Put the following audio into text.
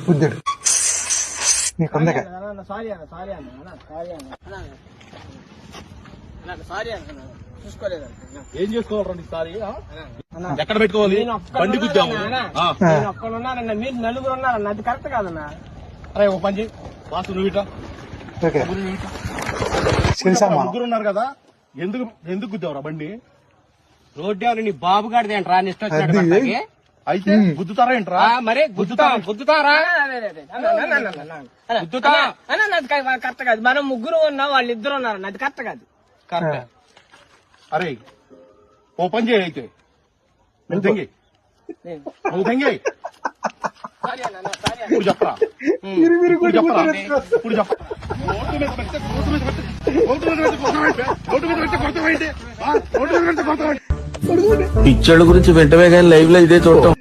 బుద్ధుడు నీకు ఉందగా ఏం చేసుకోవాలరా నీకు సారీ ఎక్కడ పెట్టుకోవాలి బండి గుద్దాము ఒక్కడున్నారన్న మీరు నలుగురు ఉన్నారన్న అది కరెక్ట్ కాదన్నా. అరే ఓ పని చేయి వాసు నువ్వు ఇట్లా ఓకే ముగ్గురు ఉన్నారు కదా ఎందుకు ఎందుకు గుద్దావురా బండి? రోడ్డు ఎవరు నీ బాబు గారిది ఏంట్రా అని ఇష్టం వచ్చినట్టు పడతాకి? అయితే గుద్దుతారా ఏంట్రా? మరి గుద్దుతారా కరెక్ట్ కాదు. మనం ముగ్గురు ఉన్నాం వాళ్ళు ఇద్దరు ఉన్నారు అది కరెక్ట్ కాదు. కరెక్ట్. అరే ఓ పని చేయి అయితే నువ్వు తెంగి ఇప్పుడు చెప్పరా ఇప్పుడు చెప్పరా ఇప్పుడు చెప్పరా పిచ్చోళ్ళ గురించి వెంటనే కానీ లైవ్ లో ఇదే చూడటం